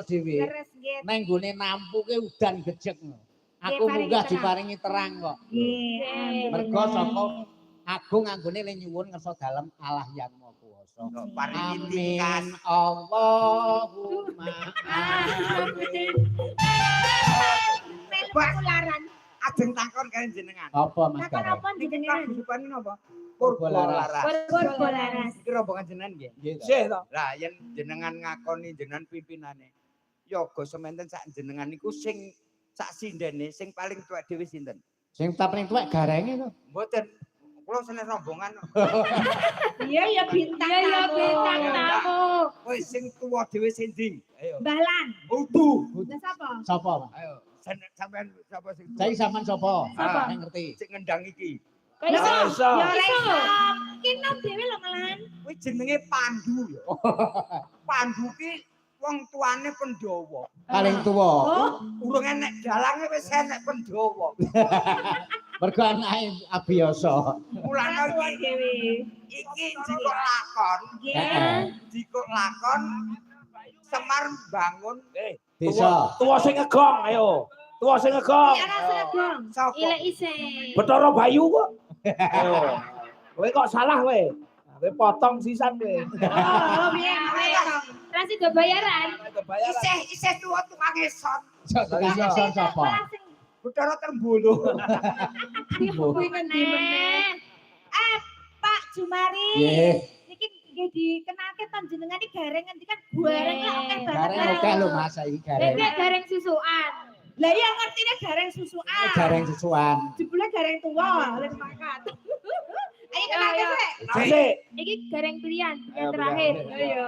dhewe. Nang nggone nampu ke udan gejek. Aku munggah diparingi terang kok. Nggih. Mergo sapa Agung anggone le nyuwun ngersa dalem Allah yang Maha Kuwasa. Amin. Allahumma amin. Melu ajeng takon kalian jenengan. Apa Mas? Takon apa jenengan? Kehidupan napa? Purbolaras. Purbolaras. Iki rombongan jenengan nggih. Nggih to. Lah yen jenengan ngakoni jenengan pimpinane. Ya go sementen sak jenengan niku sing sak sindene sing paling tuwek dhewe sinten? Sing paling tuwek garenge to. Mboten. Kula seneng rombongan. Iya ya bintang tamu. Iya bintang tamu. Woi sing tuwa dhewe sing Ayo. Mbah Lan. Udu. Lah sapa? Sapa? Ayo. Sampean sapa sing? Saiki sampean sapa? Sapa? Sing ngerti. Sing ngendang iki. Kok iso? Ya ora iso. Kene dhewe lho Melan. Kuwi jenenge Pandu ya. Pandu ki wong tuane Pandhawa. Paling tuwa. Oh, Urung enek dalange wis enek Pandhawa. Mergo anake abiyasa. Mulane iki jikok lakon. Jikok lakon Semar bangun Desa. Tua sing ngegong ayo. Tua sing ngegong. ana segong. Ilek isih. Bathara Bayu kok. Ayo. Kowe kok salah kowe. Kowe potong sisan kowe. Oh, piye Ra sida bayaran. isih tuwa tukang esot. Tukang sapa? Bathara Trembolo. Kuwi meneh. Pak Jumari. Nggih. Niki nggih dikenalke panjenengan iki gareng ngendikan bareng lah akeh banget. Gareng akeh lho Mas saiki gareng. Iki gareng susukan. Lah iya ngertine gareng susukan. Gareng susuan. Jebule gareng tua oleh sepakat. Ayo kenalke sik. Sik. Iki gareng pilihan yang terakhir. Ayo.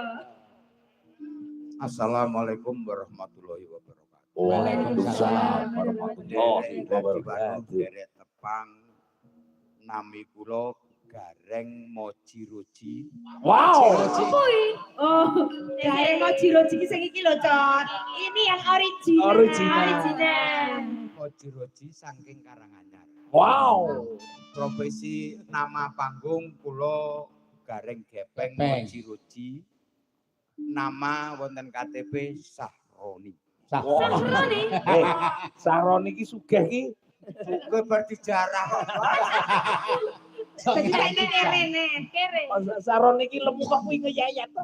Assalamualaikum warahmatullahi wabarakatuh. Waalaikumsalam warahmatullahi wabarakatuh. Derek tepang nami kula Gareng Mojiroji. Wow. Oh, gareng Mojiroji iki sing iki lho, Con. Ini yang original. Original. Mojiroji saking Karanganyar. Wow. Profesi nama panggung kula Gareng Gepeng Gepeng. Mojiroji. Nama wonten KTP Sahroni. Sahroni. Sahroni iki sugih iki. Kowe berarti jarah kok. Dadi saiki kene. Sahroni iki lemu kok kuwi ngeyayat to.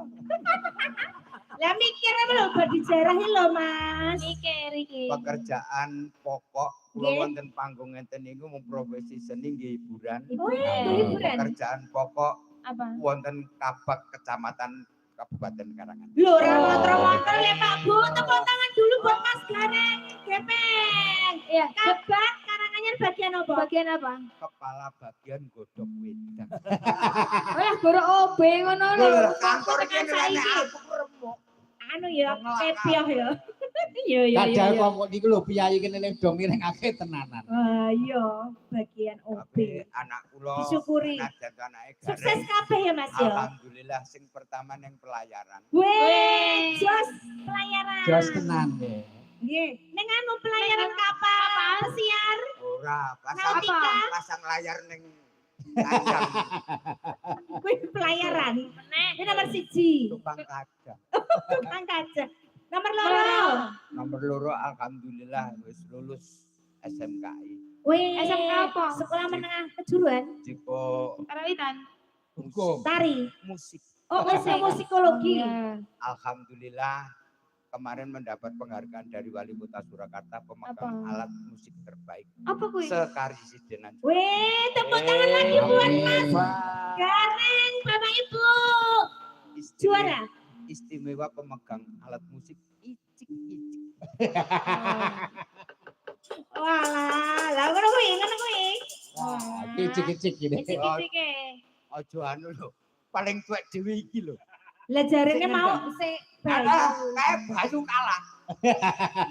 Lah mikir apa lho badi jarah lho, Mas. Mikir iki. Pekerjaan pokok kula wonten panggung ngenten niku mung profesi seni nggih hiburan. Oh, hiburan. Pekerjaan pokok Apa? wonten Kabak Kecamatan Kabupaten Karanganyar. Lho, ora motor-motor ya Pak Bu, tepuk tangan dulu buat Mas Gareng Gepeng. Iya, Kabak Karanganyar bagian apa? Bagian apa? Kepala bagian godhog wedang. Wah, goro OB ngono lho. Kantor iki ngelane aku remuk. Anu ya, kepiah ya. Iya. Kadang kok niku lho piyayi kene le do miringake tenanan. Ah, iya, bagian OB. Tapi anak kula Disyukuri. najan anake Sukses Gareng. kabeh ya Mas ya. Alhamdulillah sing pertama ning pelayaran. Weh, jos pelayaran. Jos tenan nggih. Nggih, ning anu pelayaran kapal pesiar. Ora, Nautika. pasang layar ning kandang Kuwi pelayaran. Ini nomor 1. tukang kaca. Tukang kaca. Nomor 2. Nomor loro alhamdulillah wis lulus SMKI. Wih, SMK apa? Sekolah Menengah Kejuruan. Jiko Karawitan. hukum Tari. musik. Oh, musikologi. Alhamdulillah kemarin mendapat penghargaan dari Wali Kota Surakarta pemegang Apa? alat musik terbaik Apa kuwi? sekarisidenan. Wih, tepuk tangan lagi buat Mas Gareng, Bapak Ibu. Juara. Istimewa pemegang alat musik icik-icik. Walah, lah ngono kuwi. Wah, kicik-kicik gini. Icik-icike. Ojo anu lho, paling tuwek dhewe iki lho. Lah jarene mau sik Kayak Bayu kalah.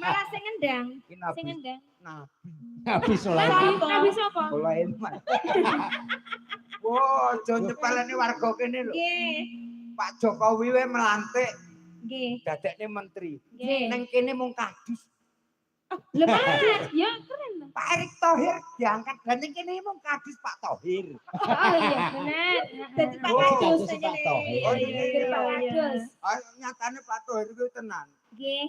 malah sing ngendang. Iki nabi. Sing ngendang. Nabi. Habis oleh. Nabi sapa? Sulaiman. Wah, ojo nyepeleni warga kene lho. Nggih. Pak Jokowi we melantik Nggih. dadekne menteri. Nggih. Neng kene mung kadus. Lemas, ya keren. Pak Erick Thohir diangkat dan ini kini mau kadis Pak Thohir. Oh iya benar. Jadi Pak Oh, Kadus Kadus aja Pak nih. Thohir. Iya, iya, Pak Kadus. Nyatanya Pak Thohir itu tenan. Nggih.